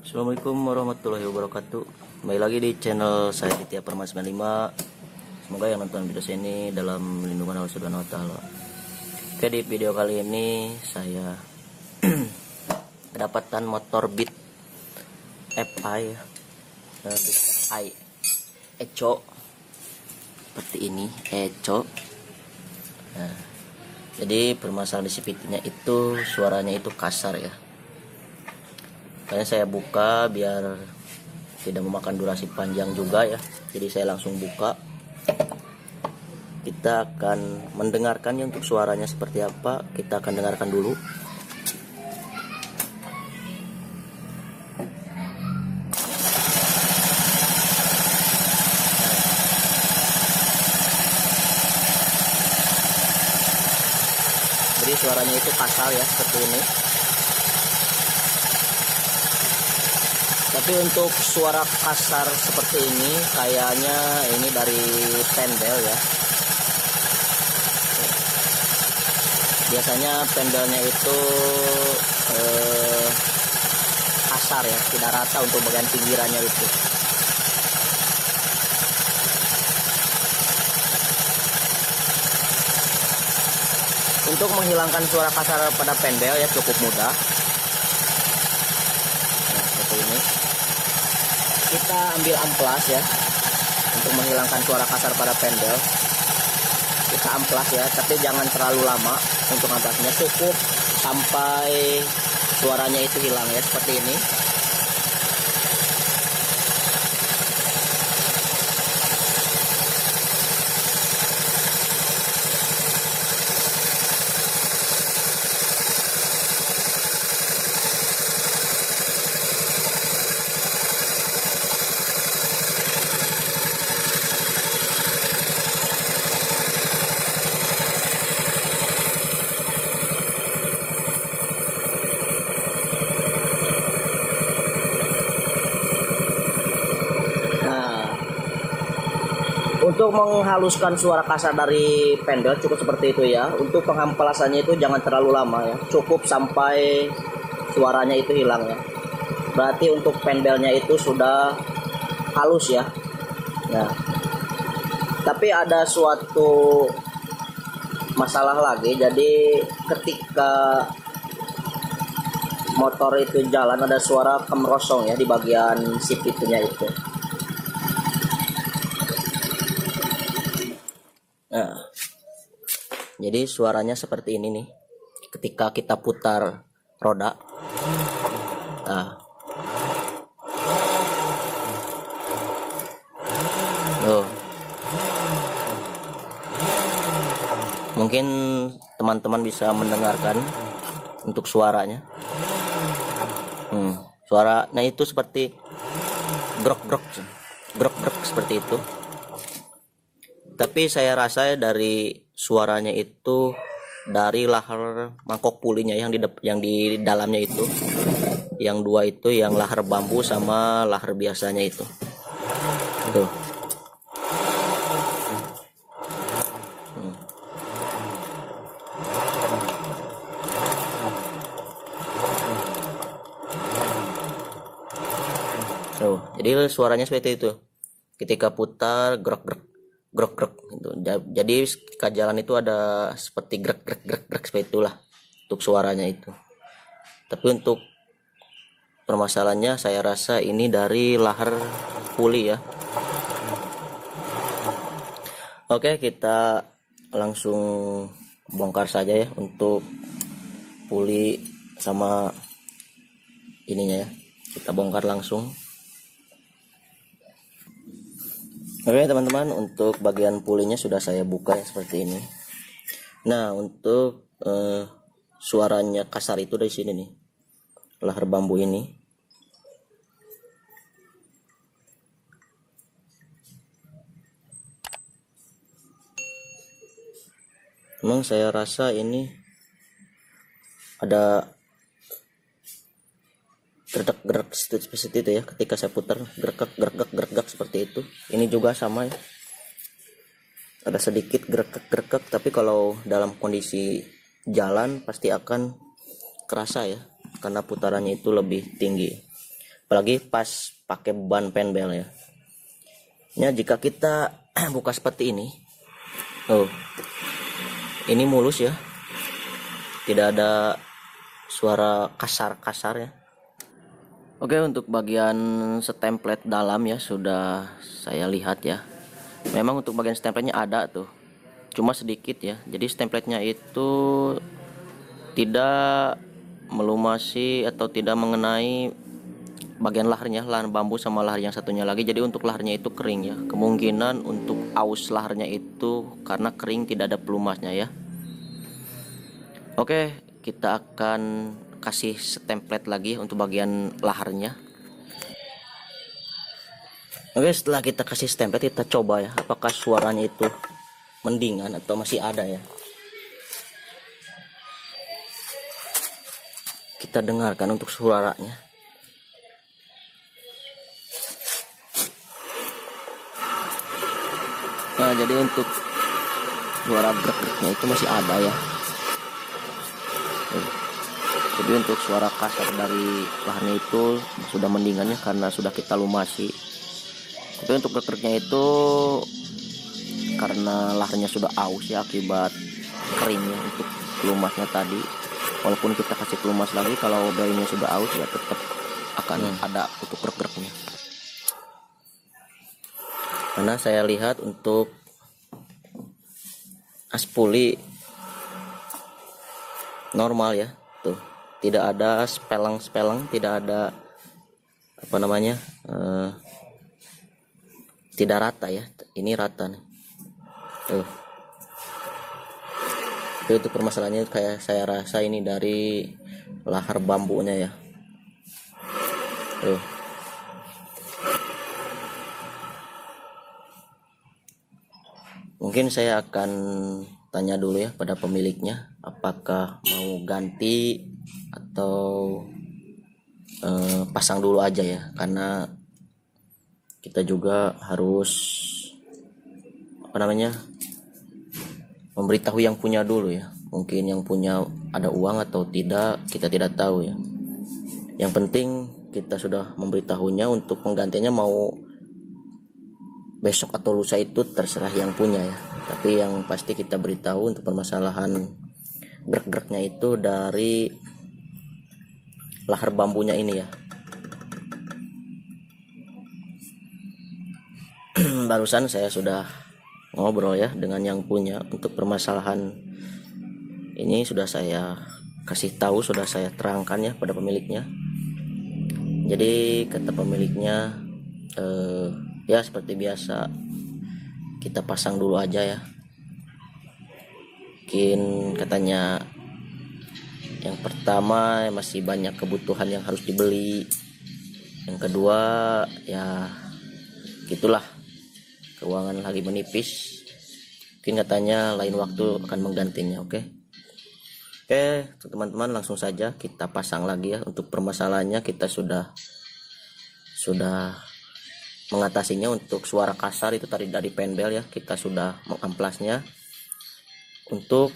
Assalamualaikum warahmatullahi wabarakatuh. Kembali lagi di channel saya Ditya Perma 95. Semoga yang nonton video saya ini dalam lindungan Allah Subhanahu wa taala. Oke, di video kali ini saya kedapatan motor Beat FI Beat FI Eco seperti ini, Eco. Nah, jadi permasalahan di CVT-nya itu suaranya itu kasar ya. Makanya saya buka biar tidak memakan durasi panjang juga ya. Jadi saya langsung buka. Kita akan mendengarkannya untuk suaranya seperti apa. Kita akan dengarkan dulu. Jadi suaranya itu kasar ya, seperti ini. Tapi untuk suara kasar seperti ini kayaknya ini dari pendel ya. Biasanya pendelnya itu kasar ya, tidak rata untuk bagian pinggirannya itu. Untuk menghilangkan suara kasar pada pendel ya cukup mudah. Nah, seperti ini. Kita ambil amplas ya untuk menghilangkan suara kasar pada pendel. Kita amplas ya, tapi jangan terlalu lama untuk amplasnya, cukup sampai suaranya itu hilang ya, seperti ini. Untuk menghaluskan suara kasar dari pendel cukup seperti itu ya. Untuk pengamplasannya itu jangan terlalu lama ya, cukup sampai suaranya itu hilang ya. Berarti untuk pendelnya itu sudah halus ya. Nah, tapi ada suatu masalah lagi. Jadi ketika motor itu jalan ada suara kemerosong ya di bagian CVT-nya itu. Nah, jadi suaranya seperti ini nih ketika kita putar roda. Nah, tuh. Mungkin teman-teman bisa mendengarkan untuk suaranya. Suaranya itu seperti grok-grok seperti itu. Tapi saya rasa dari suaranya itu dari lahar mangkok pulinya yang di dalamnya itu, yang dua itu, yang lahar bambu sama lahar biasanya itu. Tuh. Tuh, jadi suaranya seperti itu. Ketika putar grok-grok gitu. Jadi ketika jalan itu ada seperti grek seperti itulah untuk suaranya itu. Tapi untuk permasalahannya saya rasa ini dari lahar puli ya. Oke, kita langsung bongkar saja ya untuk puli sama ininya ya. Kita bongkar langsung. Oke teman-teman, untuk bagian pulinya sudah saya buka ya, seperti ini. Nah, untuk suaranya kasar itu dari sini nih, lahar bambu ini. Memang saya rasa ini ada gerak seperti itu ya, ketika saya putar gerak seperti itu. Ini juga sama ya, ada sedikit gerak, tapi kalau dalam kondisi jalan pasti akan kerasa ya, karena putarannya itu lebih tinggi. apalagi pas pakai ban penbel ya. Ya, jika kita buka seperti ini, ini mulus ya, tidak ada suara kasar-kasar ya. Oke, untuk bagian stemplet dalam ya sudah saya lihat ya. Memang untuk bagian stempletnya ada tuh, cuma sedikit ya. Jadi stempletnya itu tidak melumasi atau tidak mengenai bagian laharnya, lahar bambu sama lahar yang satunya lagi. Jadi untuk laharnya itu kering ya. Kemungkinan untuk aus laharnya itu karena kering, tidak ada pelumasnya ya. Oke, kita akan kasih stemplet lagi untuk bagian laharnya. Oke, setelah kita kasih stemplet, kita coba ya apakah suaranya itu mendingan atau masih ada ya. Kita dengarkan untuk suaranya. Nah, jadi untuk suara grek-greknya itu masih ada ya. Jadi untuk suara kasar dari laharnya itu sudah mendingannya karena sudah kita lumasi. Tapi untuk grek-greknya itu karena laharnya sudah aus ya akibat keringnya untuk pelumasnya tadi. Walaupun kita kasih pelumas lagi, kalau berinya sudah aus ya tetap akan ada untuk grek-greknya. Karena saya lihat untuk aspuli normal ya, tuh tidak ada spelang-spelang, tidak ada apa namanya, tidak rata ya. Ini rata nih. Itu permasalahannya kayak saya rasa ini dari lahar bambunya ya. Mungkin saya akan tanya dulu ya pada pemiliknya apakah mau ganti atau pasang dulu aja ya, karena kita juga harus apa namanya, memberitahu yang punya dulu ya. Mungkin yang punya ada uang atau tidak, kita tidak tahu ya. Yang penting kita sudah memberitahunya. Untuk penggantinya mau besok atau lusa itu terserah yang punya ya. Tapi yang pasti kita beritahu untuk permasalahan grek-greknya itu dari lahar bambunya ini ya. Barusan saya sudah ngobrol ya dengan yang punya. Untuk permasalahan ini sudah saya kasih tahu, sudah saya terangkan ya pada pemiliknya. Jadi kata pemiliknya ya seperti biasa kita pasang dulu aja ya. Mungkin katanya yang pertama masih banyak kebutuhan yang harus dibeli. Yang kedua ya gitulah, keuangan lagi menipis. Mungkin katanya lain waktu akan menggantinya. Oke, teman-teman, langsung saja kita pasang lagi ya. Untuk permasalahannya kita sudah mengatasinya. Untuk suara kasar itu tadi dari penbel ya, kita sudah mengamplasnya. Untuk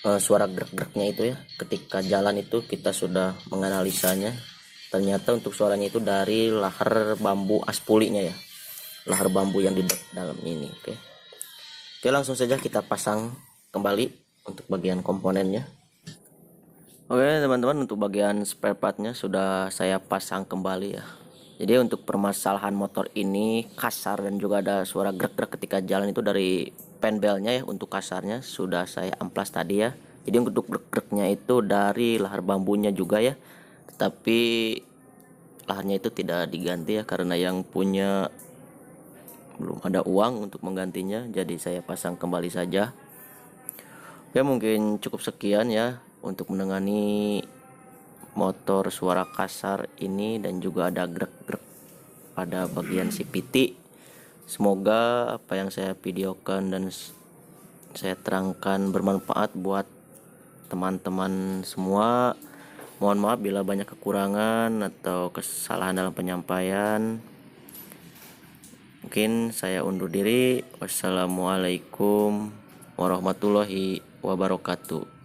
suara grek-greknya itu ya, ketika jalan itu kita sudah menganalisanya. Ternyata untuk suaranya itu dari lahar bambu aspulinya ya, lahar bambu yang di dalam ini. Oke, langsung saja kita pasang kembali untuk bagian komponennya. Oke teman-teman, untuk bagian spare partnya sudah saya pasang kembali ya. Jadi untuk permasalahan motor ini kasar dan juga ada suara grek-grek ketika jalan itu dari penbelnya ya. Untuk kasarnya sudah saya amplas tadi ya. Jadi untuk grek-greknya itu dari lahar bambunya juga ya. Tetapi laharnya itu tidak diganti ya, karena yang punya belum ada uang untuk menggantinya. Jadi saya pasang kembali saja. Oke, mungkin cukup sekian ya untuk menangani motor suara kasar ini dan juga ada grek-grek pada bagian CVT. Semoga apa yang saya videokan dan saya terangkan bermanfaat buat teman-teman semua. Mohon maaf bila banyak kekurangan atau kesalahan dalam penyampaian. Mungkin saya undur diri. Wassalamualaikum warahmatullahi wabarakatuh.